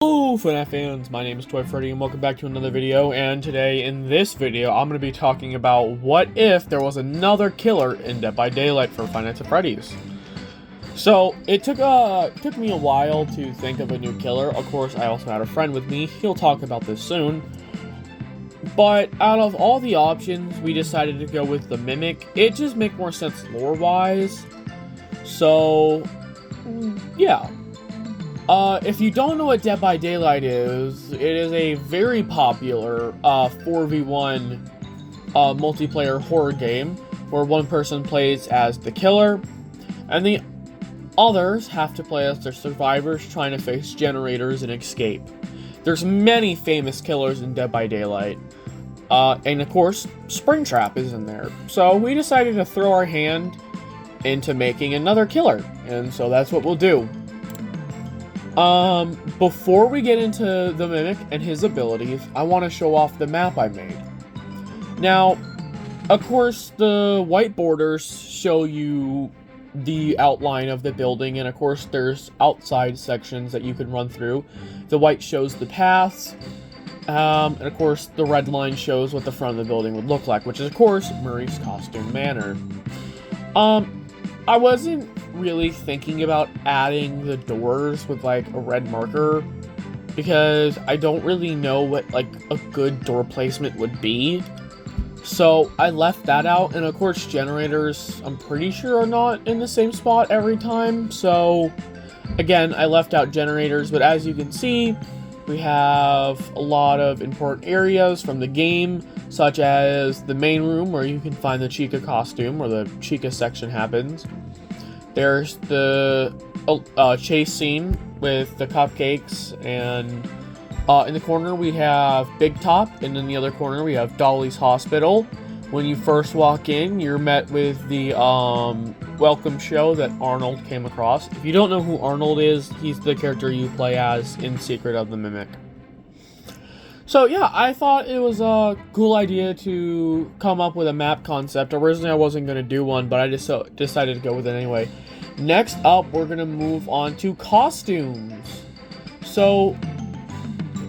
Hello FNAF fans, my name is Toy Freddy and welcome back to another video, and today in this video I'm going to be talking about what if there was another killer in Dead by Daylight for Five Nights at Freddy's. So it took me a while to think of a new killer. Of course, I also had a friend with me, he'll talk about this soon. But out of all the options, we decided to go with the Mimic. It just makes more sense lore-wise. So, yeah. If you don't know what Dead by Daylight is, it is a very popular 4v1 multiplayer horror game where one person plays as the killer and the others have to play as their survivors trying to face generators and escape. There's many famous killers in Dead by Daylight, and of course, Springtrap is in there. So we decided to throw our hand into making another killer, and so that's what we'll do. Before we get into the Mimic and his abilities, I want to show off the map I made. Now, of course, the white borders show you the outline of the building, and of course, there's outside sections that you can run through. The white shows the paths, and of course, the red line shows what the front of the building would look like, which is, of course, Murray's Costume Manor. I wasn't really thinking about adding the doors with like a red marker because I don't really know what like a good door placement would be, so I left that out. And of course, generators I'm pretty sure are not in the same spot every time, so again I left out generators. But as you can see, we have a lot of important areas from the game, such as the main room where you can find the Chica costume, where the Chica section happens. There's the chase scene with the cupcakes, and in the corner we have Big Top, and in the other corner we have Dolly's Hospital. When you first walk in, you're met with the welcome show that Arnold came across. If you don't know who Arnold is, he's the character you play as in Secret of the Mimic. So yeah, I thought it was a cool idea to come up with a map concept. Originally I wasn't going to do one, but I just decided to go with it anyway. Next up, we're going to move on to costumes. So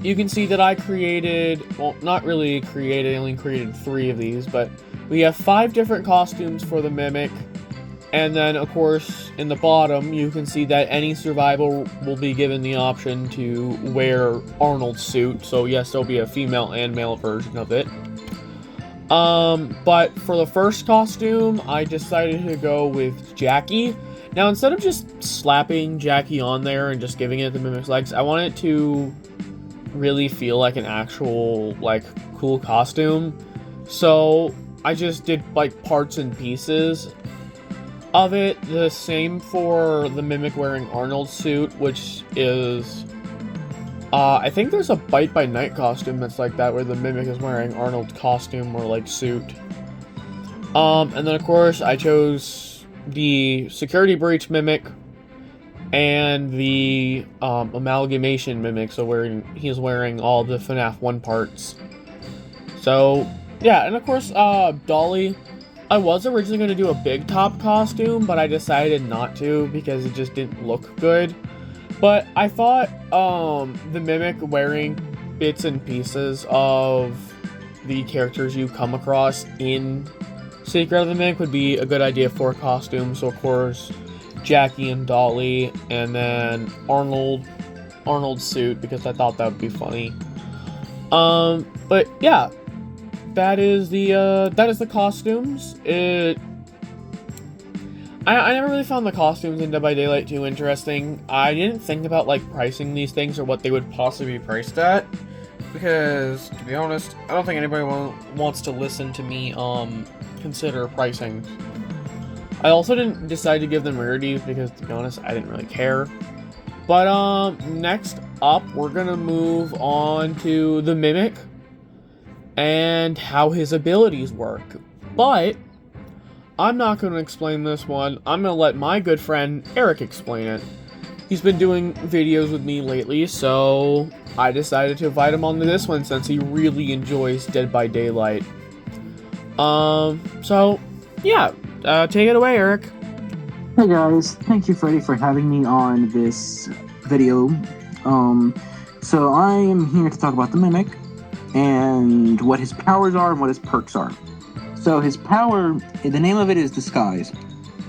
you can see that I created, well, not really created, I only created 3 of these, but we have 5 different costumes for the Mimic. And then, of course, in the bottom, you can see that any survivor will be given the option to wear Arnold's suit. So, yes, there'll be a female and male version of it. But for the first costume, I decided to go with Jackie. Now, instead of just slapping Jackie on there and just giving it the Mimic's legs, I want it to really feel like an actual, like, cool costume. So, I just did, like, parts and pieces of it. The same for the Mimic wearing Arnold's suit, which is I think there's a Bite by Night costume that's like that, where the Mimic is wearing Arnold's costume or like suit. And then of course I chose the Security Breach Mimic and the Amalgamation Mimic, so he's wearing all the FNAF 1 parts. So yeah, and of course Dolly, I was originally going to do a Big Top costume, but I decided not to because it just didn't look good. But I thought the Mimic wearing bits and pieces of the characters you come across in Secret of the Mimic would be a good idea for a costume. So of course, Jackie and Dolly, and then Arnold's suit, because I thought that would be funny. But yeah. That is the costumes. I never really found the costumes in Dead by Daylight too interesting. I didn't think about like pricing these things or what they would possibly be priced at, because to be honest, I don't think anybody wants to listen to me consider pricing. I also didn't decide to give them rarities because, to be honest, I didn't really care. But next up, we're gonna move on to the Mimic and how his abilities work. But I'm not going to explain this one. I'm going to let my good friend Eric explain it. He's been doing videos with me lately, so I decided to invite him onto this one since he really enjoys Dead by Daylight. So yeah, take it away, Eric. Hey guys, thank you Freddy for having me on this video. So I am here to talk about the Mimic and what his powers are and what his perks are. So his power, the name of it is Disguise,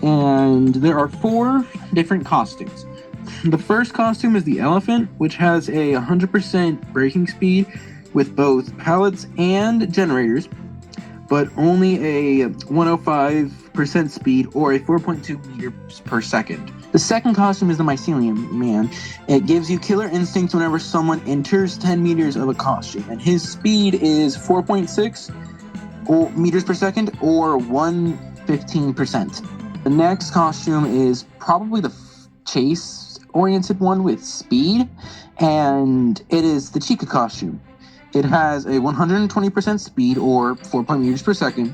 and there are 4 different costumes. The first costume is the Elephant, which has a 100% braking speed with both pallets and generators, but only a 105% speed or a 4.2 meters per second. The second costume is the Mycelium Man. It gives you killer instinct whenever someone enters 10 meters of a costume, and his speed is 4.6 meters per second or 115%. The next costume is probably the chase-oriented one with speed, and it is the Chica costume. It has a 120% speed or 4 meters per second,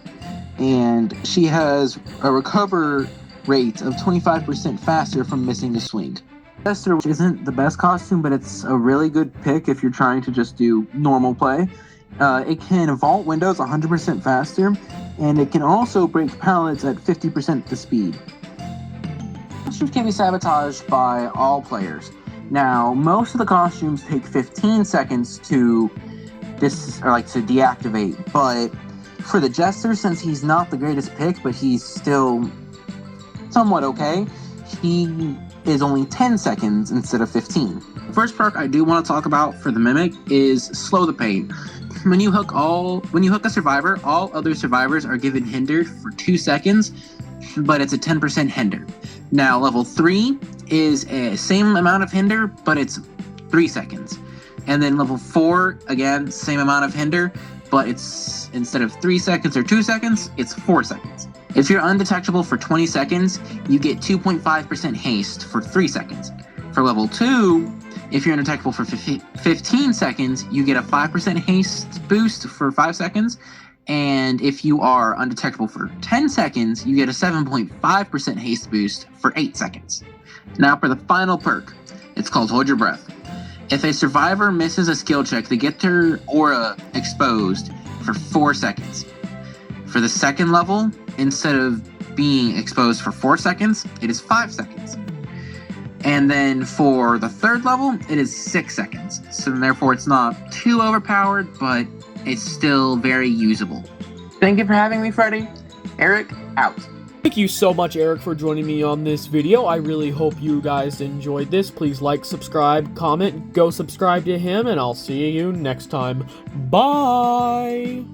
and she has a recover rate of 25% faster from missing a swing. Jester, which isn't the best costume, but it's a really good pick if you're trying to just do normal play. It can vault windows 100% faster, and it can also break pallets at 50% the speed. Costumes can be sabotaged by all players. Now, most of the costumes take 15 seconds to deactivate, but for the Jester, since he's not the greatest pick, but he's still somewhat okay, he is only 10 seconds instead of 15. First perk I do want to talk about for the Mimic is Slow the Pain. When you hook a survivor, all other survivors are given hindered for 2 seconds, but it's a 10% hinder. Now, level 3 is a same amount of hinder, but it's 3 seconds. And then level 4, again, same amount of hinder, but it's instead of 3 seconds or 2 seconds, it's 4 seconds. If you're undetectable for 20 seconds, you get 2.5% haste for 3 seconds. For level 2, if you're undetectable for 15 seconds, you get a 5% haste boost for 5 seconds. And if you are undetectable for 10 seconds, you get a 7.5% haste boost for 8 seconds. Now for the final perk, it's called Hold Your Breath. If a survivor misses a skill check, they get their aura exposed for 4 seconds. For the second level, instead of being exposed for 4 seconds, it is 5 seconds. And then for the third level, it is 6 seconds. So therefore it's not too overpowered, but it's still very usable. Thank you for having me, Freddy. Eric, out. Thank you so much, Eric, for joining me on this video. I really hope you guys enjoyed this. Please like, subscribe, comment, go subscribe to him, and I'll see you next time. Bye!